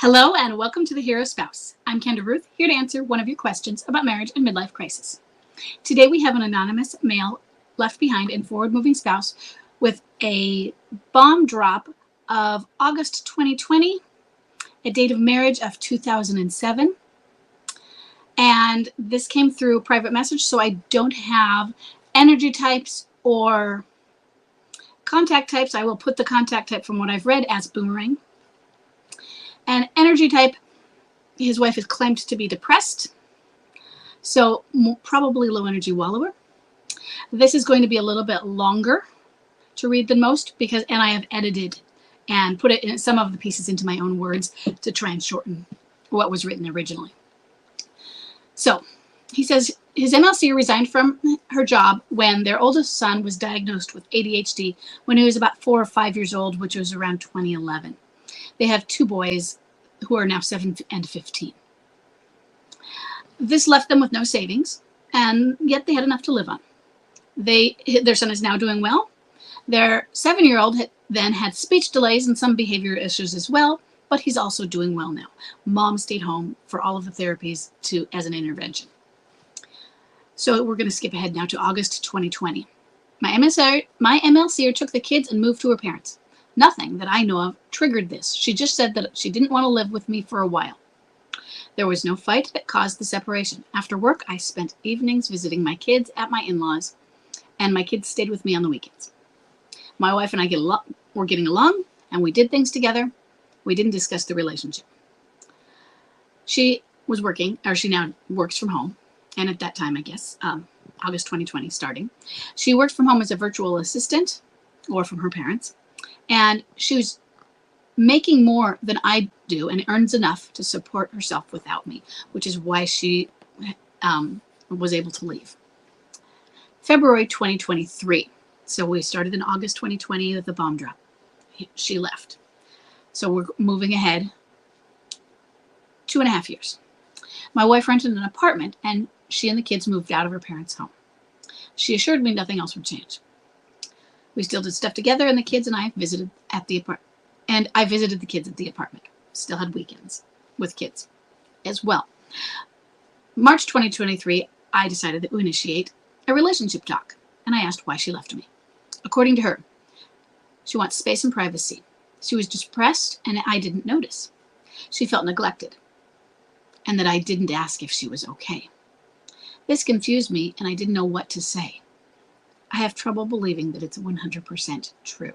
Hello and welcome to The Hero Spouse. I'm Kendra Ruth, here to answer one of your questions about marriage and midlife crisis. Today we have an anonymous male left behind and forward-moving spouse with a bomb drop of August 2020, a date of marriage of 2007. And this came through a private message, so I don't have energy types or contact types. I will put the contact type from what I've read as boomerang. And energy type, his wife is claimed to be depressed, so probably low energy wallower. This is going to be a little bit longer to read than most and I have edited and put it in some of the pieces into my own words to try and shorten what was written originally. So he says his MLCer resigned from her job when their oldest son was diagnosed with ADHD when he was about 4 or 5 years old, which was around 2011. They have 2 boys who are now 7 and 15. This left them with no savings, and yet they had enough to live on. Their son is now doing well. Their 7-year-old then had speech delays and some behavior issues as well, but he's also doing well now. Mom stayed home for all of the therapies as an intervention. So we're going to skip ahead now to August 2020. My MLCer took the kids and moved to her parents. Nothing that I know of triggered this. She just said that she didn't want to live with me for a while. There was no fight that caused the separation. After work, I spent evenings visiting my kids at my in-laws, and my kids stayed with me on the weekends. My wife and I were getting along, and we did things together. We didn't discuss the relationship. She was working, or she now works from home, and at that time, I guess, August 2020 starting, she worked from home as a virtual assistant, or from her parents. And she was making more than I do and earns enough to support herself without me, which is why she was able to leave. February 2023. So we started in August 2020 with the bomb drop. She left. So we're moving ahead 2.5 years. My wife rented an apartment and she and the kids moved out of her parents' home. She assured me nothing else would change. We still did stuff together, and the kids and I visited at the apartment. And I visited the kids at the apartment. Still had weekends with kids as well. March 2023, I decided to initiate a relationship talk, and I asked why she left me. According to her, she wants space and privacy. She was depressed, and I didn't notice. She felt neglected, and that I didn't ask if she was okay. This confused me, and I didn't know what to say. I have trouble believing that it's 100% true.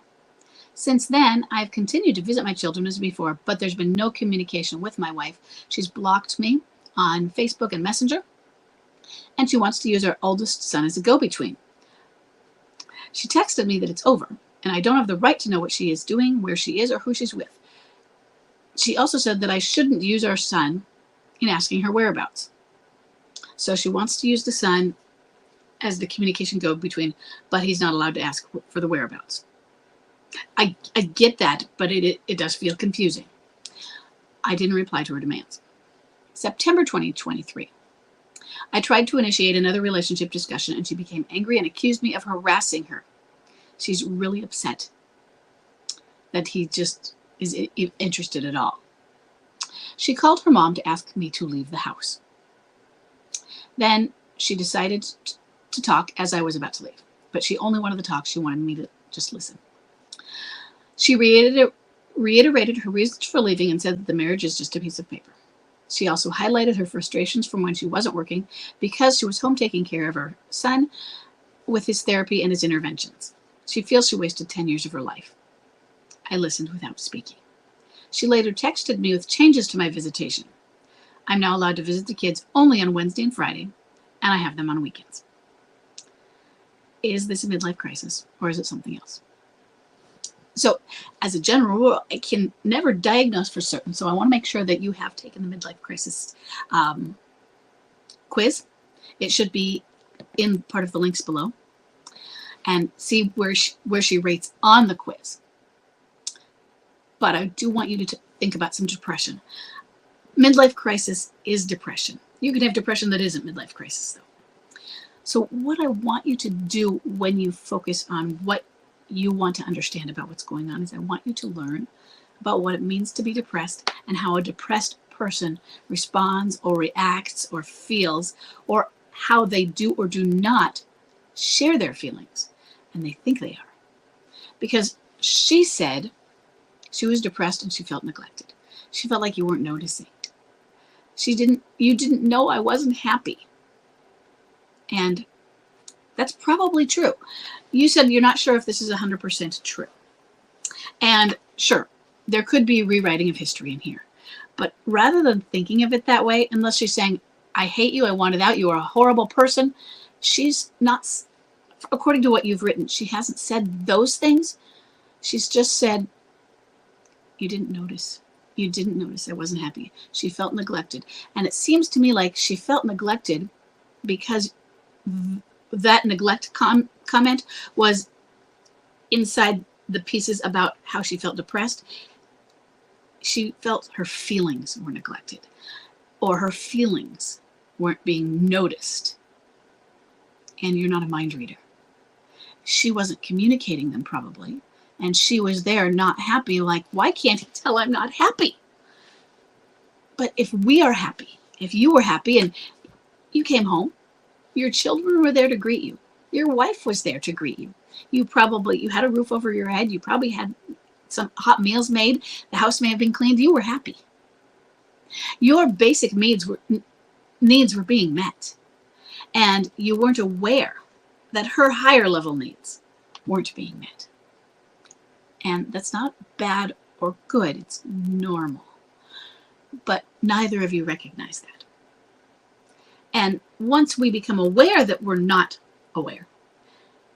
Since then, I've continued to visit my children as before, but there's been no communication with my wife. She's blocked me on Facebook and Messenger, and she wants to use our oldest son as a go-between. She texted me that it's over, and I don't have the right to know what she is doing, where she is, or who she's with. She also said that I shouldn't use our son in asking her whereabouts. So she wants to use the son as the communication go-between, but he's not allowed to ask for the whereabouts. I get that, but it does feel confusing. I didn't reply to her demands. September 2023. I tried to initiate another relationship discussion, and she became angry and accused me of harassing her. She's really upset that he just is interested at all. She called her mom to ask me to leave the house. Then she decided to talk as I was about to leave, but she only wanted to talk. She wanted me to just listen. She reiterated her reasons for leaving and said that the marriage is just a piece of paper. She also highlighted her frustrations from when she wasn't working because she was home taking care of her son with his therapy and his interventions. She feels she wasted 10 years of her life. I listened without speaking. She later texted me with changes to my visitation. I'm now allowed to visit the kids only on Wednesday and Friday, and I have them on weekends. Is this a midlife crisis, or is it something else? So, as a general rule, I can never diagnose for certain, so I want to make sure that you have taken the midlife crisis quiz. It should be in part of the links below, and see where she rates on the quiz. But I do want you to think about some depression. Midlife crisis is depression. You can have depression that isn't midlife crisis, though. So what I want you to do when you focus on what you want to understand about what's going on is I want you to learn about what it means to be depressed and how a depressed person responds or reacts or feels, or how they do or do not share their feelings, and they think they are. Because she said she was depressed and she felt neglected. She felt like you weren't noticing. You didn't know I wasn't happy. And that's probably true. You said you're not sure if this is 100% true. And sure, there could be rewriting of history in here. But rather than thinking of it that way, unless she's saying, I hate you, I want it out, you are a horrible person, she's not, according to what you've written, she hasn't said those things. She's just said, you didn't notice. You didn't notice I wasn't happy. She felt neglected. And it seems to me like she felt neglected because that neglect comment was inside the pieces about how she felt depressed. She felt her feelings were neglected, or her feelings weren't being noticed. And you're not a mind reader. She wasn't communicating them probably. And she was there not happy, like, why can't he tell I'm not happy? But if we are happy, if you were happy and you came home, your children were there to greet you. Your wife was there to greet you. You had a roof over your head. You probably had some hot meals made. The house may have been cleaned. You were happy. Your basic needs were being met. And you weren't aware that her higher level needs weren't being met. And that's not bad or good. It's normal. But neither of you recognize that. And once we become aware that we're not aware,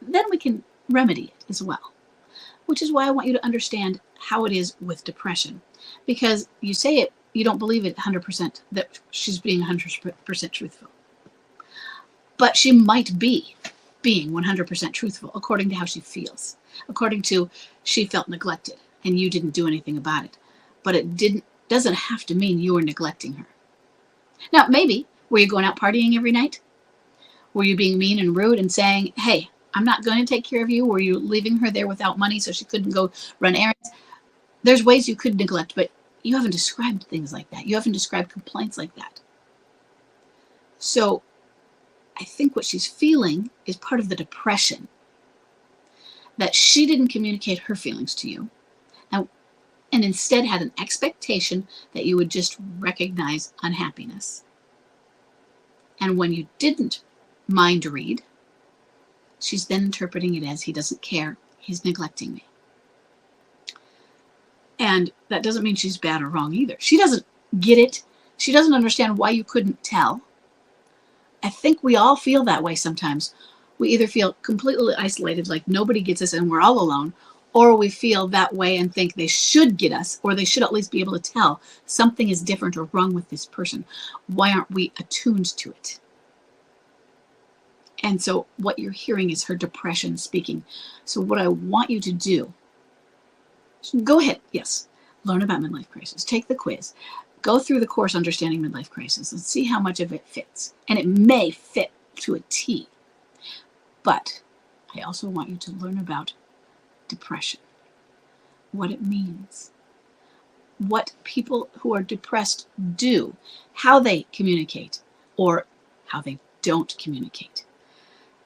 then we can remedy it as well. Which is why I want you to understand how it is with depression. Because you say it, you don't believe it 100% that she's being 100% truthful. But she might be being 100% truthful according to how she feels. According to she felt neglected and you didn't do anything about it. But it doesn't have to mean you were neglecting her. Now, maybe, were you going out partying every night? Were you being mean and rude and saying, hey, I'm not going to take care of you? Were you leaving her there without money so she couldn't go run errands? There's ways you could neglect, but you haven't described things like that. You haven't described complaints like that. So I think what she's feeling is part of the depression. That she didn't communicate her feelings to you. And instead had an expectation that you would just recognize unhappiness. And when you didn't mind read, she's then interpreting it as he doesn't care, he's neglecting me. And that doesn't mean she's bad or wrong either. She doesn't get it. She doesn't understand why you couldn't tell. I think we all feel that way sometimes. We either feel completely isolated, like nobody gets us and we're all alone, or we feel that way and think they should get us, or they should at least be able to tell something is different or wrong with this person. Why aren't we attuned to it? And so what you're hearing is her depression speaking. So what I want you to do, go ahead, yes, learn about midlife crisis, take the quiz, go through the course Understanding Midlife Crisis and see how much of it fits. And it may fit to a T. But I also want you to learn about depression, what it means, what people who are depressed do, how they communicate, or how they don't communicate,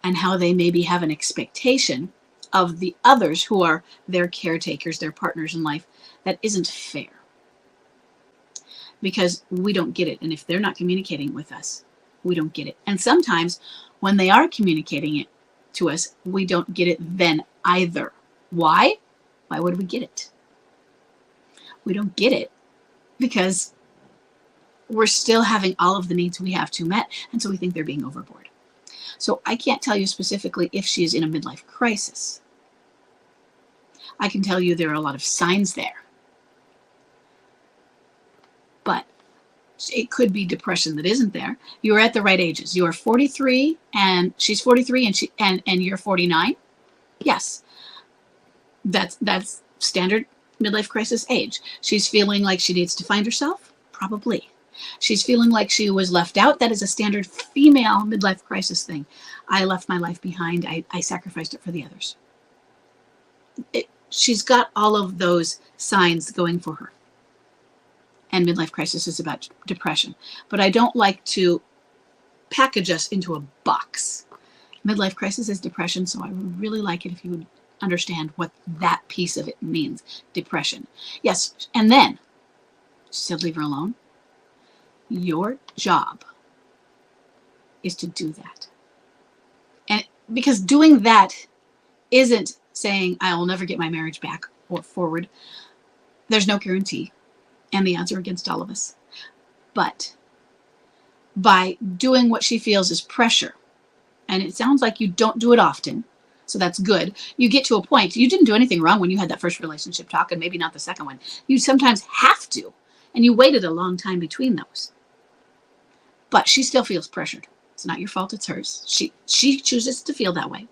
and how they maybe have an expectation of the others who are their caretakers, their partners in life, that isn't fair. Because we don't get it. And if they're not communicating with us, we don't get it. And sometimes when they are communicating it to us, we don't get it then either. Why? Why would we get it? We don't get it because we're still having all of the needs we have to met, and so we think they're being overboard. So I can't tell you specifically if she is in a midlife crisis. I can tell you there are a lot of signs there. But it could be depression that isn't there. You're at the right ages. You are 43 and she's 43 and you're 49. Yes. That's standard midlife crisis age. She's feeling like she needs to find herself? Probably. She's feeling like she was left out. That is a standard female midlife crisis thing. I left my life behind. I sacrificed it for the others. she's got all of those signs going for her. And midlife crisis is about depression. But I don't like to package us into a box. Midlife crisis is depression, so I would really like it if you would understand what that piece of it means. Depression. Yes, and then she said leave her alone. Your job is to do that. And because doing that isn't saying I will never get my marriage back or forward. There's no guarantee, and the odds are against all of us. But by doing what she feels is pressure, and it sounds like you don't do it often, so that's good. You get to a point, you didn't do anything wrong when you had that first relationship talk, and maybe not the second one. You sometimes have to, and you waited a long time between those. But she still feels pressured. It's not your fault, it's hers. She chooses to feel that way.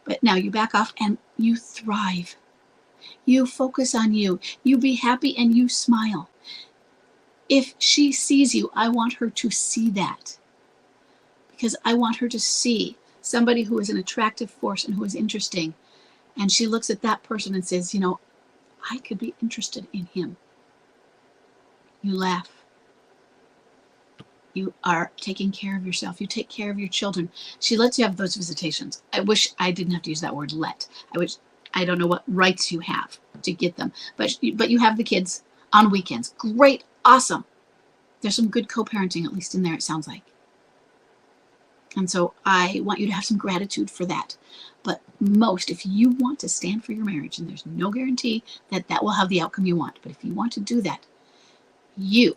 But now you back off and you thrive. You focus on you. You be happy and you smile. If she sees you, I want her to see that. Because I want her to see somebody who is an attractive force and who is interesting. And she looks at that person and says, you know, I could be interested in him. You laugh. You are taking care of yourself. You take care of your children. She lets you have those visitations. I wish I didn't have to use that word let. I don't know what rights you have to get them. But you have the kids on weekends. Great. Awesome. There's some good co-parenting, at least in there, it sounds like. And so I want you to have some gratitude for that. But most, if you want to stand for your marriage, and there's no guarantee that that will have the outcome you want, but if you want to do that, you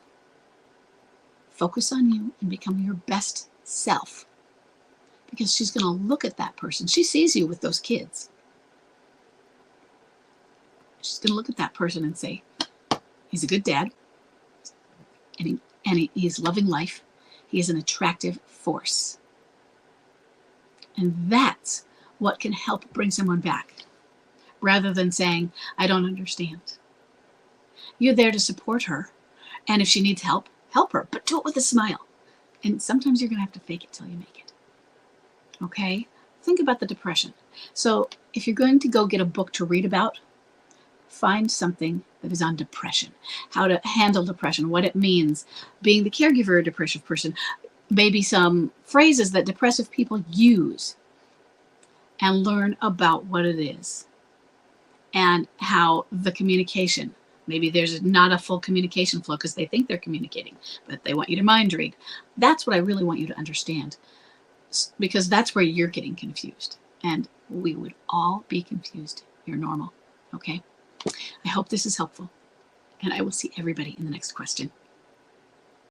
focus on you and become your best self. Because she's going to look at that person. She sees you with those kids. She's going to look at that person and say, he's a good dad. And he's loving life. He is an attractive force. And that's what can help bring someone back. Rather than saying, I don't understand. You're there to support her. And if she needs help, help her. But do it with a smile. And sometimes you're going to have to fake it till you make it. Okay? Think about the depression. So if you're going to go get a book to read about, find something that is on depression, how to handle depression, what it means, being the caregiver of a depressive person, maybe some phrases that depressive people use, and learn about what it is and how the communication, maybe there's not a full communication flow because they think they're communicating, but they want you to mind read. That's what I really want you to understand, because that's where you're getting confused, and we would all be confused. You're normal. Okay? I hope this is helpful, and I will see everybody in the next question.